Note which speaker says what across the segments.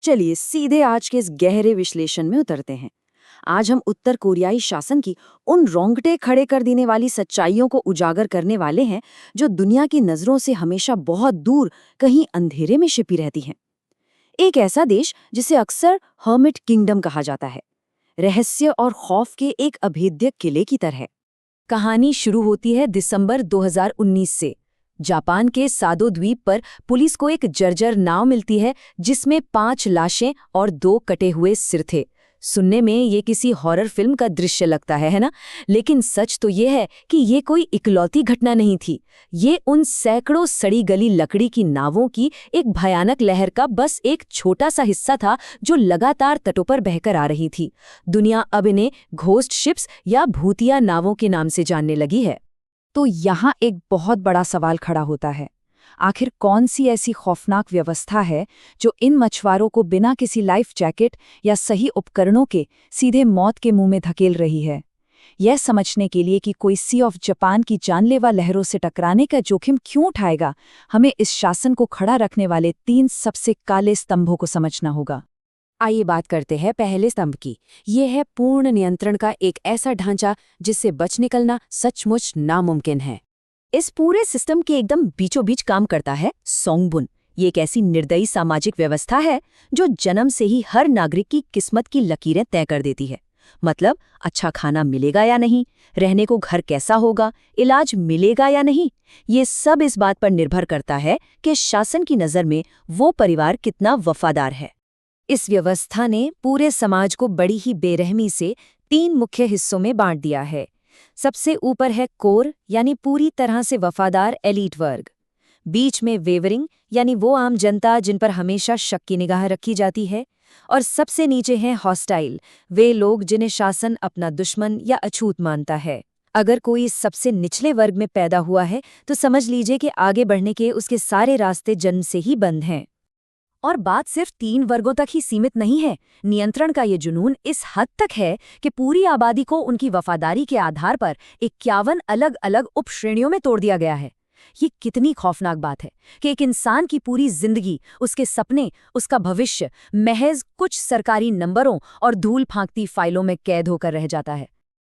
Speaker 1: चलिए सीधे आज के इस गहरे विश्लेषण में उतरते हैं। आज हम उत्तर कोरियाई शासन की उन रोंगटे खड़े कर देने वाली सच्चाइयों को उजागर करने वाले हैं, जो दुनिया की नजरों से हमेशा बहुत दूर कहीं अंधेरे में छिपी रहती हैं। एक ऐसा देश जिसे अक्सर हर्मिट किंगडम कहा जाता है, रहस्य और खौफ के एक अभेद्य किले की तरह। कहानी शुरू होती है दिसंबर 2019 से। जापान के सादो द्वीप पर पुलिस को एक जर्जर नाव मिलती है, जिसमें 5 लाशें और 2 कटे हुए सिर थे। सुनने में ये किसी हॉरर फिल्म का दृश्य लगता है ना? लेकिन सच तो ये है कि ये कोई इकलौती घटना नहीं थी। ये उन सैकड़ों सड़ी गली लकड़ी की नावों की एक भयानक लहर का बस एक छोटा सा हिस्सा था, जो लगातार तटों पर बहकर आ रही थी। दुनिया अब इन्हें घोस्ट शिप्स या भूतिया नावों के नाम से जानने लगी है। तो यहाँ एक बहुत बड़ा सवाल खड़ा होता है। आखिर कौन सी ऐसी खौफनाक व्यवस्था है जो इन मछुआरों को बिना किसी लाइफ जैकेट या सही उपकरणों के सीधे मौत के मुंह में धकेल रही है? यह समझने के लिए कि कोई सी ऑफ जापान की जानलेवा लहरों से टकराने का जोखिम क्यों उठाएगा, हमें इस शासन को खड़ा रखने वाले 3 सबसे काले स्तंभों को समझना होगा। आइए बात करते हैं पहले स्तंभ की। ये है पूर्ण नियंत्रण का एक ऐसा ढांचा जिससे बच निकलना सचमुच नामुमकिन है। इस पूरे सिस्टम के एकदम बीचों बीच काम करता है सोंगबुन। ये एक ऐसी निर्दयी सामाजिक व्यवस्था है जो जन्म से ही हर नागरिक की किस्मत की लकीरें तय कर देती है। मतलब अच्छा खाना मिलेगा या नहीं, रहने को घर कैसा होगा, इलाज मिलेगा या नहीं, ये सब इस बात पर निर्भर करता है कि शासन की नज़र में वो परिवार कितना वफादार है। इस व्यवस्था ने पूरे समाज को बड़ी ही बेरहमी से 3 मुख्य हिस्सों में बांट दिया है। सबसे ऊपर है कोर, यानी पूरी तरह से वफादार एलीट वर्ग। बीच में वेवरिंग, यानी वो आम जनता जिन पर हमेशा शक की निगाह रखी जाती है। और सबसे नीचे हैं हॉस्टाइल, वे लोग जिन्हें शासन अपना दुश्मन या अछूत मानता है। अगर कोई इस सबसे निचले वर्ग में पैदा हुआ है तो समझ लीजिए कि आगे बढ़ने के उसके सारे रास्ते जन्म से ही बंद हैं। और बात सिर्फ 3 वर्गों तक ही सीमित नहीं है। नियंत्रण का ये जुनून इस हद तक है कि पूरी आबादी को उनकी वफादारी के आधार पर 51 अलग अलग उपश्रेणियों में तोड़ दिया गया है। ये कितनी खौफनाक बात है कि एक इंसान की पूरी जिंदगी, उसके सपने, उसका भविष्य महज कुछ सरकारी नंबरों और धूल फांकती फाइलों में कैद होकर रह जाता है।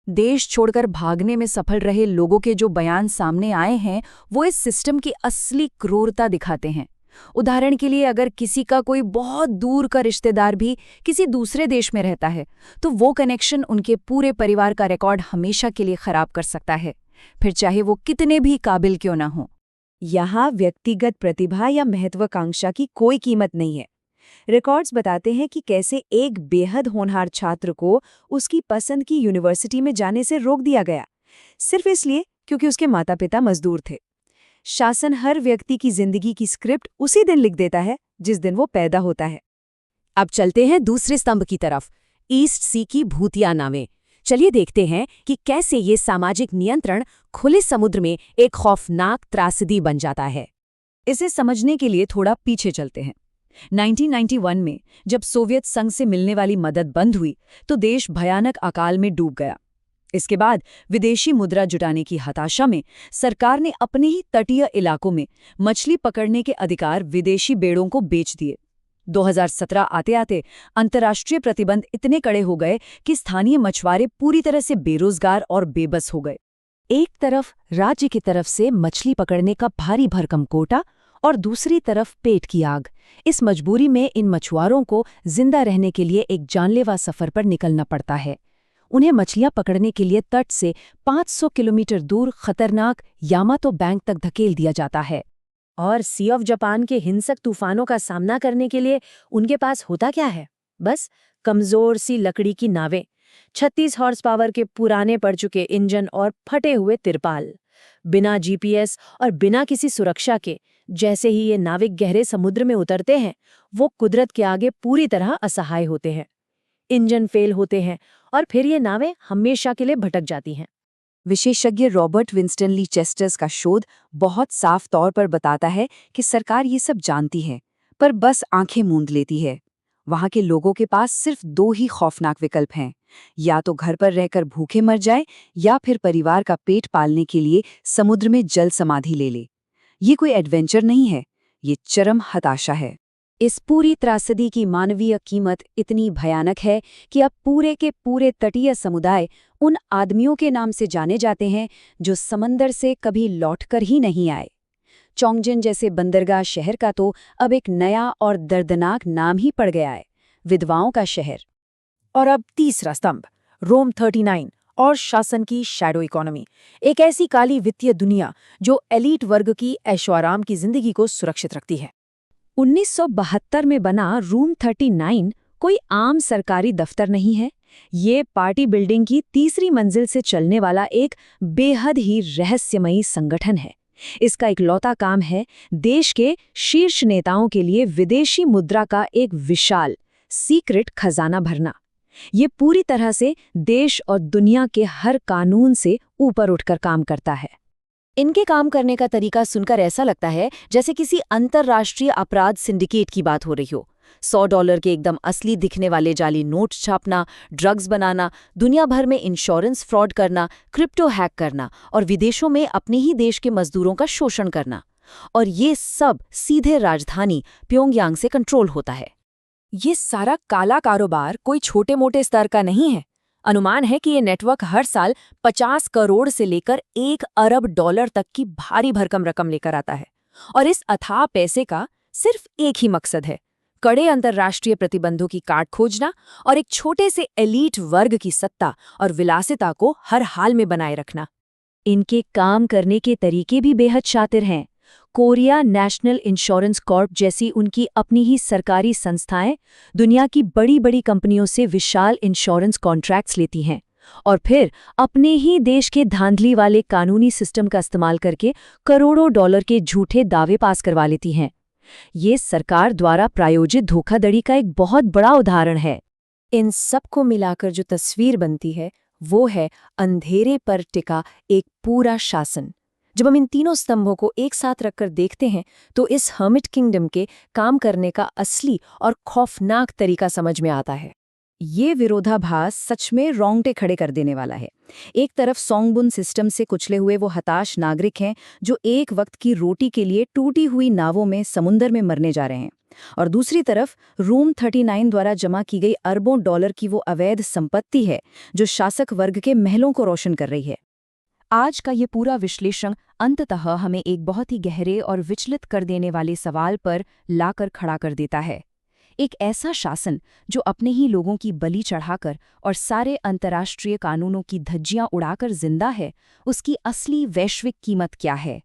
Speaker 1: देश छोड़कर भागने में सफल रहे लोगों के जो बयान सामने आए हैं, वो इस सिस्टम की असली क्रूरता दिखाते हैं। उदाहरण के लिए, अगर किसी का कोई बहुत दूर का रिश्तेदार भी किसी दूसरे देश में रहता है, तो वो कनेक्शन उनके पूरे परिवार का रिकॉर्ड हमेशा के लिए खराब कर सकता है, फिर चाहे वो कितने भी काबिल क्यों ना हो। यहाँ व्यक्तिगत प्रतिभा या महत्वाकांक्षा की कोई कीमत नहीं है। रिकॉर्ड्स बताते हैं कि कैसे एक बेहद होनहार छात्र को उसकी पसंद की यूनिवर्सिटी में जाने से रोक दिया गया, सिर्फ इसलिए क्योंकि उसके माता पिता मजदूर थे। शासन हर व्यक्ति की जिंदगी की स्क्रिप्ट उसी दिन लिख देता है जिस दिन वो पैदा होता है। अब चलते हैं दूसरे स्तंभ की तरफ, ईस्ट सी की भूतिया नावें। चलिए देखते हैं कि कैसे ये सामाजिक नियंत्रण खुले समुद्र में एक खौफनाक त्रासदी बन जाता है। इसे समझने के लिए थोड़ा पीछे चलते हैं। 1991 में जब सोवियत संघ से मिलने वाली मदद बंद हुई तो देश भयानक अकाल में डूब गया। इसके बाद विदेशी मुद्रा जुटाने की हताशा में सरकार ने अपने ही तटीय इलाकों में मछली पकड़ने के अधिकार विदेशी बेड़ों को बेच दिए। 2017 आते आते अंतर्राष्ट्रीय प्रतिबंध इतने कड़े हो गए कि स्थानीय मछुआरे पूरी तरह से बेरोजगार और बेबस हो गए। एक तरफ राज्य की तरफ से मछली पकड़ने का भारी भरकम कोटा और दूसरी तरफ पेट की आग। इस मजबूरी में इन मछुआरों को जिंदा रहने के लिए एक जानलेवा सफर पर निकलना पड़ता है। उन्हें मछलियां पकड़ने के लिए तट से 500 किलोमीटर दूर खतरनाक यामातो बैंक तक धकेल दिया जाता है। और सी ऑफ जापान के हिंसक तूफानों का सामना करने के लिए उनके पास होता क्या है? बस कमजोर सी लकड़ी की नावें, 36 हॉर्स पावर के पुराने पड़ चुके इंजन और फटे हुए तिरपाल। बिना जीपीएस और बिना किसी सुरक्षा के जैसे ही ये नाविक गहरे समुद्र में उतरते हैं, वो कुदरत के आगे पूरी तरह असहाय होते हैं। इंजन फेल होते हैं और फिर ये नावें हमेशा के लिए भटक जाती हैं। विशेषज्ञ रॉबर्ट विंस्टन ली चेस्टर्स का शोध बहुत साफ तौर पर बताता है कि सरकार ये सब जानती है, पर बस आंखें मूंद लेती है। वहां के लोगों के पास सिर्फ 2 ही खौफनाक विकल्प हैं, या तो घर पर रहकर भूखे मर जाए या फिर परिवार का पेट पालने के लिए समुद्र में जल समाधि ले ले। ये कोई एडवेंचर नहीं है, ये चरम हताशा है। इस पूरी त्रासदी की मानवीय कीमत इतनी भयानक है कि अब पूरे के पूरे तटीय समुदाय उन आदमियों के नाम से जाने जाते हैं जो समंदर से कभी लौटकर ही नहीं आए। चोंगजिन जैसे बंदरगाह शहर का तो अब एक नया और दर्दनाक नाम ही पड़ गया है, विधवाओं का शहर।
Speaker 2: और अब तीसरा स्तंभ, रोम 39 और शासन की शैडो इकोनॉमी, एक ऐसी काली वित्तीय दुनिया जो एलीट वर्ग की ऐशोआराम की जिंदगी को सुरक्षित रखती है।
Speaker 1: 1972 में बना रूम 39 कोई आम सरकारी दफ्तर नहीं है। ये पार्टी बिल्डिंग की तीसरी मंजिल से चलने वाला एक बेहद ही रहस्यमयी संगठन है। इसका इकलौता काम है देश के शीर्ष नेताओं के लिए विदेशी मुद्रा का एक विशाल सीक्रेट खजाना भरना। ये पूरी तरह से देश और दुनिया के हर कानून से ऊपर उठकर काम करता है।
Speaker 2: इनके काम करने का तरीका सुनकर ऐसा लगता है जैसे किसी अंतर्राष्ट्रीय अपराध सिंडिकेट की बात हो रही हो। $100 के एकदम असली दिखने वाले जाली नोट छापना, ड्रग्स बनाना, दुनिया भर में इंश्योरेंस फ्रॉड करना, क्रिप्टो हैक करना और विदेशों में अपने ही देश के मजदूरों का शोषण करना। और ये सब सीधे राजधानी प्योंगयांग से कंट्रोल होता है। ये सारा काला कारोबार कोई छोटे मोटे स्तर का नहीं है। अनुमान है कि ये नेटवर्क हर साल 50 करोड़ से लेकर $1 अरब तक की भारी भरकम रकम लेकर आता है। और इस अथाह पैसे का सिर्फ एक ही मकसद है, कड़े अंतर्राष्ट्रीय प्रतिबंधों की काट खोजना और एक छोटे से एलीट वर्ग की सत्ता और विलासिता को हर हाल में बनाए रखना।
Speaker 1: इनके काम करने के तरीके भी बेहद शातिर हैं। कोरिया नेशनल इंश्योरेंस कॉर्प जैसी उनकी अपनी ही सरकारी संस्थाएं दुनिया की बड़ी बड़ी कंपनियों से विशाल इंश्योरेंस कॉन्ट्रैक्ट्स लेती हैं और फिर अपने ही देश के धांधली वाले कानूनी सिस्टम का इस्तेमाल करके करोड़ों डॉलर के झूठे दावे पास करवा लेती हैं। ये सरकार द्वारा प्रायोजित धोखाधड़ी का एक बहुत बड़ा उदाहरण है।
Speaker 2: इन सबको मिलाकर जो तस्वीर बनती है वो है अंधेरे पर टिका एक पूरा शासन। जब हम इन तीनों स्तंभों को एक साथ रखकर देखते हैं तो इस हर्मिट किंगडम के काम करने का असली और खौफनाक तरीका समझ में आता है। ये विरोधाभास सच में रोंगटे खड़े कर देने वाला है। एक तरफ सोंगबुन सिस्टम से कुचले हुए वो हताश नागरिक हैं जो एक वक्त की रोटी के लिए टूटी हुई नावों में समुंदर में मरने जा रहे हैं, और दूसरी तरफ रूम 39 द्वारा जमा की गई अरबों डॉलर की वो अवैध संपत्ति है जो शासक वर्ग के महलों को रोशन कर रही है। आज का ये पूरा विश्लेषण अंततः हमें एक बहुत ही गहरे और विचलित कर देने वाले सवाल पर लाकर खड़ा कर देता है। एक ऐसा शासन जो अपने ही लोगों की बलि चढ़ाकर और सारे अंतर्राष्ट्रीय कानूनों की धज्जियां उड़ाकर जिंदा है, उसकी असली वैश्विक कीमत क्या है?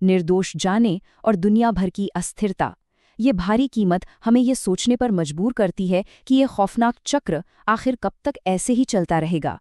Speaker 2: निर्दोष जाने और दुनिया भर की अस्थिरता। ये भारी कीमत हमें ये सोचने पर मजबूर करती है कि ये खौफनाक चक्र आखिर कब तक ऐसे ही चलता रहेगा।